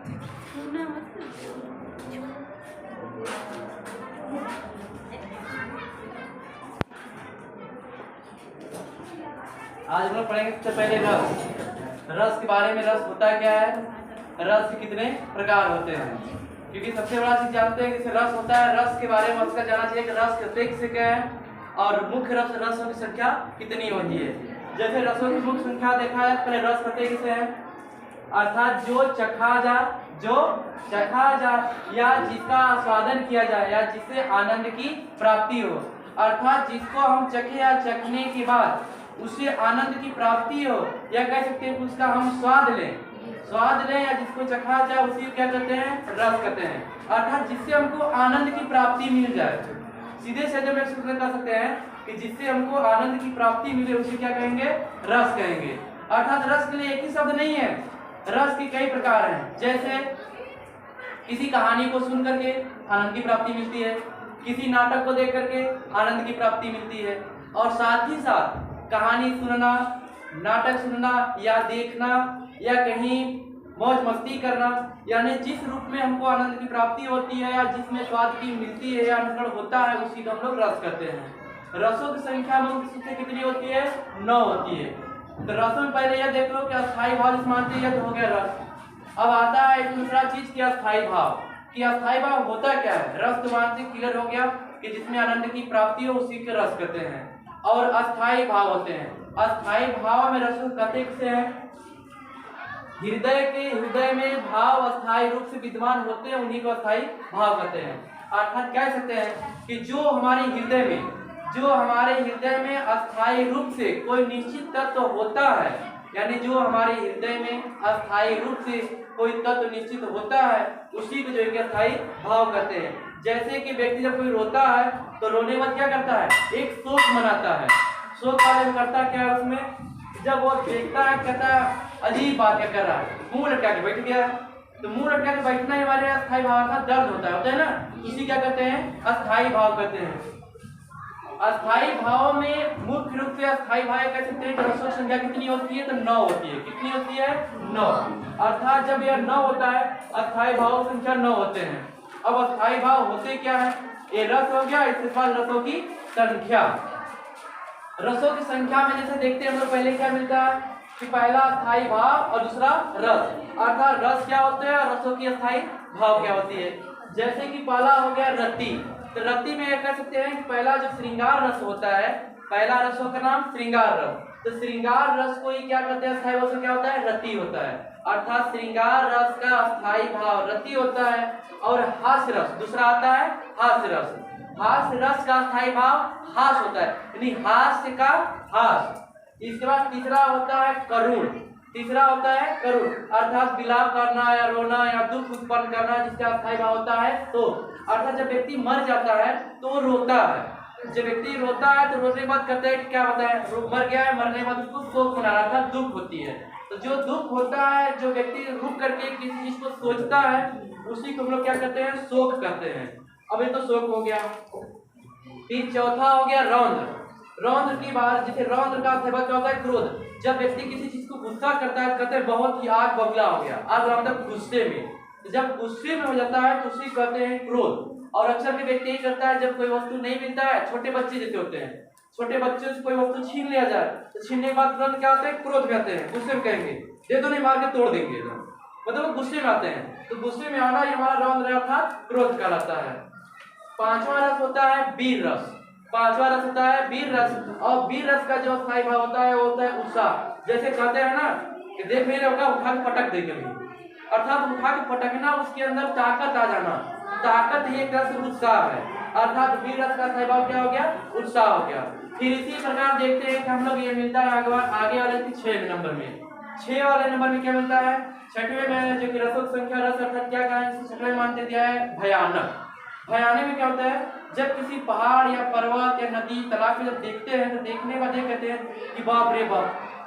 आज हम लोग पढ़ेंगे सबसे पहले रस। रस के बारे में, रस होता क्या है, रस के कितने प्रकार होते हैं, क्योंकि सबसे बड़ा चीज जानते हैं कि रस होता है। रस के बारे में उसका जानना चाहिए कि रस कितने से क्या है और मुख्य रसों की संख्या कितनी होती है। जैसे रसों की मुख्य संख्या देखा है, पहले रस प्रत्येक से है अर्थात जो चखा जा या जिसका आस्वादन किया जाए या जिससे आनंद की प्राप्ति हो, अर्थात जिसको हम चखे या चखने के बाद उससे आनंद की प्राप्ति हो, या कह सकते हैं उसका हम स्वाद लें या जिसको चखा जाए उसी क्या कहते हैं, रस कहते हैं। अर्थात जिससे हमको आनंद की प्राप्ति मिल जाए, सीधे सीधे में सूत्र कर सकते हैं कि जिससे हमको आनंद की प्राप्ति मिले उसे क्या कहेंगे, रस कहेंगे। अर्थात रस के लिए एक ही शब्द नहीं है, रस के कई प्रकार हैं। जैसे किसी कहानी को सुन करके आनंद की प्राप्ति मिलती है, किसी नाटक को देख करके आनंद की प्राप्ति मिलती है, और साथ ही साथ कहानी सुनना, नाटक सुनना या देखना या कहीं मौज मस्ती करना, यानी जिस रूप में हमको आनंद की प्राप्ति होती है या जिसमें स्वाद की मिलती है या अनुकरण होता है उसी को हम लोग रस कहते हैं। रसों की संख्या मुख्य कितनी होती है, 9 होती है। तो रसों में पहले यह देख लो कि अस्थायी भाव जिस मानते हैं तो हो गया रस। अब आता है दूसरा चीज कि अस्थायी भाव। कि अस्थायी भाव होता क्या है, रस तो मानते क्लियर हो गया कि जिसमें आनंद की प्राप्ति हो उसी के रस कहते हैं। और अस्थायी भाव होते हैं, अस्थायी भाव में रस कहते किसे हैं, हृदय में भाव अस्थायी रूप से विद्यमान होते हैं, उन्हीं को अस्थायी भाव कहते हैं। अर्थात कह सकते हैं कि जो हमारे हृदय में अस्थायी रूप से कोई निश्चित तत्व होता है, यानी जो हमारे हृदय में अस्थायी रूप से कोई तत्व निश्चित होता है उसी को जो है अस्थायी भाव कहते हैं। जैसे कि व्यक्ति जब कोई रोता है तो रोने के बाद क्या करता है, एक शोक मनाता है। शोक वाले में करता क्या है, उसमें जब वो देखता है कहता है अजीब बात क्या कर रहा है, मुंह लटका के बैठ गया है। तो मुंह लटका के बैठना ही हमारे अस्थायी भाव का दर्द होता है ना, इसी क्या कहते हैं, अस्थायी भाव कहते हैं। अस्थायी भाव में मुख्य रूप से अस्थायी भाव कह सकते हैं कि रसों की संख्या कितनी होती है, तो 9 होती है। कितनी होती है, 9। अर्थात जब यह 9 होता है अस्थायी भाव संख्या 9 होते हैं। अब अस्थायी भाव होते क्या है, ये रस हो गया, इसके बाद रसों की संख्या। रसों की संख्या में जैसे देखते हैं हम लोग पहले क्या मिलता है कि पहला अस्थायी भाव और दूसरा रस। अर्थात रस क्या होते हैं, रसों की अस्थायी भाव क्या होती है। जैसे कि पहला हो गया रति, तो रति में कह सकते हैं कि पहला जो श्रृंगार रस होता है, पहला रसों का नाम श्रृंगार रस, तो श्रृंगार रस को ही क्या कहते हैं, अस्थायी भाव क्या होता है, रति होता है। अर्थात श्रृंगार रस का अस्थायी भाव रति होता है। और हास्य रस दूसरा आता है, हास्य रस। हास्य रस का अस्थायी भाव हास होता है, यानी हास्य का हास। इसके बाद तीसरा होता है करुण, अर्थात विलाप करना या रोना या दुख उत्पन्न करना, जिसका अस्थायी भाव होता है तो। अर्थात जब व्यक्ति मर जाता है तो वो रोता है, जब व्यक्ति रोता है तो रोने के बाद कहते हैं कि क्या होता है, मर गया है, मरने के बाद उसको शोक मना रहा था, दुख होती है। तो जो दुख होता है, जो व्यक्ति रुक करके किसी चीज को सोचता है उसी को हम लोग क्या कहते हैं, शोक कहते हैं। अब ये तो शोक हो गया। फिर चौथा हो गया रौद्र। रौद्र की बात, जैसे रौद्र का क्या होता है, क्रोध। जब व्यक्ति किसी चीज को गुस्सा करता है, कहते हैं बहुत ही आग बबूला हो गया, आग मतलब गुस्से में। तो जब गुस्से में हो जाता है तो उसी कहते हैं क्रोध। और अक्सर भी व्यक्ति यही करता है, जब कोई वस्तु नहीं मिलता है, छोटे बच्चे जैसे होते हैं, छोटे बच्चे से कोई वस्तु छीन लिया जाए तो छीनने के बाद तुरंत क्या होता है, क्रोध में आते हैं, गुस्से में कहेंगे दे दो नहीं, मार के तोड़ देंगे, मतलब वो गुस्से में आते हैं। तो गुस्से में आना ही हमारा रौद्र अर्थात क्रोध कहलाता है। पांचवा रस होता है वीर रस। वीर रस। और वीर रस का जो अस्थायी भाव होता है वो होता है उत्साह। जैसे कहते हैं ना कि देख नहीं होगा, उठा के पटक देंगे, अर्थात उठा के पटकना, उसके अंदर ताकत आ जाना, ताकत ही एक तरह से उत्साह है। अर्थात वीर रस का अस्थायी भाव क्या हो गया, उत्साह हो गया। फिर इसी प्रकार देखते हैं कि हम लोग ये मिलता है आगे वाले 6 नंबर में। 6 वाले नंबर में क्या मिलता है, 6वें में जो कि रसों की संख्या रस अर्थात क्या कहें, 6वें मानते दिया है भयानक। भयानक में क्या होता है, जब किसी पहाड़ या पर्वत या नदी तालाब को जब देखते हैं तो देखने के बाद ये कहते हैं कि बाप रे बाप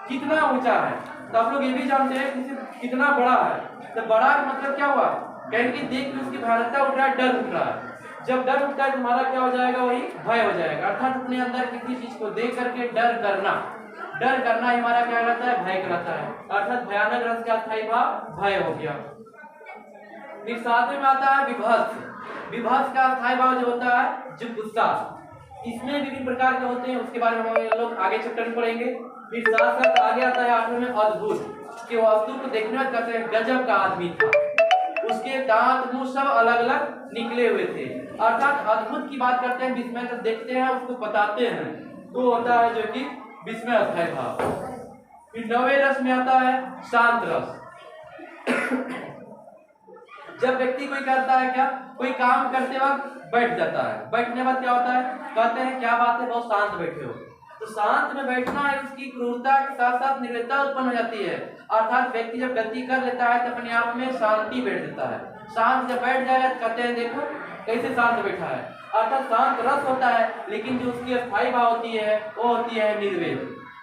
कितना ऊंचा है। तो आप लोग ये भी जानते हैं कि कितना बड़ा है। तो बड़ा का मतलब क्या हुआ, कहेंगे देख के उसकी भयानकता उठ रहा है, डर उठ रहा है। जब डर उठता है तुम्हारा क्या हो जाएगा, वही भय हो जाएगा। अर्थात अपने अंदर किसी चीज को देख करके डर करना ही हमारा क्या कहलाता है, भय कहलाता है। अर्थात भयानक रस का अस्थायी भाव भय हो गया। फिर सातवें में आता है विभत्स। विभत्स का अस्थायी भाव जो होता है जुगुप्सा। इसमें विभिन्न प्रकार के होते हैं, उसके बारे में हम लोग आगे चैप्टर में पढ़ेंगे। फिर साथ साथ आगे आता है आठवें में अद्भुत, कि वस्तु को देखने में कहते हैं गजब का आदमी था, उसके दांत मुंह सब अलग अलग निकले हुए थे। अर्थात अद्भुत की बात करते हैं, विस्मय जब देखते हैं उसको बताते हैं, तो होता है जो कि विस्मय अस्थायी भाव। फिर नौवें रस में आता है शांत रस। जब व्यक्ति कोई करता है क्या, कोई काम करते वक्त बैठ जाता है, बैठने के बाद क्या होता है, कहते हैं क्या बात है बहुत शांत बैठे हो। तो शांत में बैठना है, उसकी क्रूरता के साथ साथ निर्भयता उत्पन्न हो जाती है। अर्थात व्यक्ति जब गलती कर लेता है तो अपने आप में शांति बैठ देता है। शांत जब बैठ जाएगा तो कहते हैं देखो कैसे शांत बैठा है। अर्थात शांत रस होता है, लेकिन जो उसकी अस्थायी भाव होती है वो होती है निर्वेद।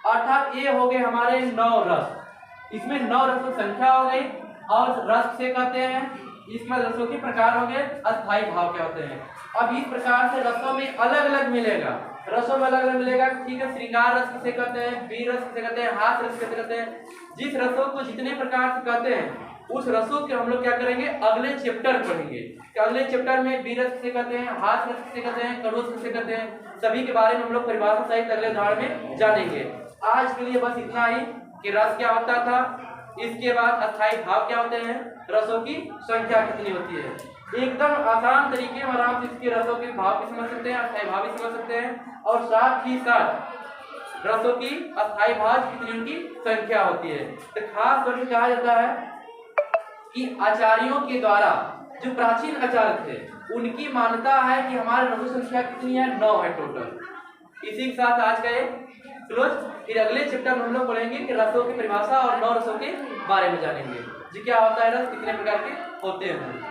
अर्थात ये हो गए हमारे 9 रस। इसमें 9 रसों की संख्या हो गई, और रस से कहते हैं इसमें रसों के प्रकार हो गए, अस्थायी भाव क्या होते हैं। अब इस प्रकार से रसों में अलग अलग मिलेगा, रसों में अलग अलग मिलेगा, ठीक है। श्रृंगार रस किसे कहते हैं, वीर रस किसे कहते हैं, हास रस किसे कहते हैं। जिस रसों को जितने प्रकार से कहते हैं उस रसों के हम लोग क्या करेंगे अगले चैप्टर पढ़ेंगे। अगले चैप्टर में वीर रस किसे कहते हैं, हास रस किसे कहते हैं, कड़ोस किसे कहते हैं, सभी के बारे में हम लोग परिभाषा सहित अगले उदाहरण में जानेंगे। आज के लिए बस इतना ही कि रस क्या होता था, इसके बाद अस्थायी भाव क्या होते हैं, रसों की संख्या कितनी होती है। एकदम आसान तरीके में आराम से इसके रसों के भाव भी समझ सकते हैं, अस्थायी भाव भी समझ सकते हैं, और साथ ही साथ रसों की अस्थायी भाव कितनी उनकी संख्या होती है। तो खास तौर पर कहा जाता है कि आचार्यों के द्वारा, जो प्राचीन आचार्य थे उनकी मान्यता है कि हमारे रसों संख्या कितनी है, 9 है टोटल। इसी के साथ आज का ये क्लोज। फिर अगले चैप्टर में हम लोग पढ़ेंगे कि रसों की परिभाषा और 9 रसों के बारे में जानेंगे, जी क्या होता है रस, कितने प्रकार के होते हैं।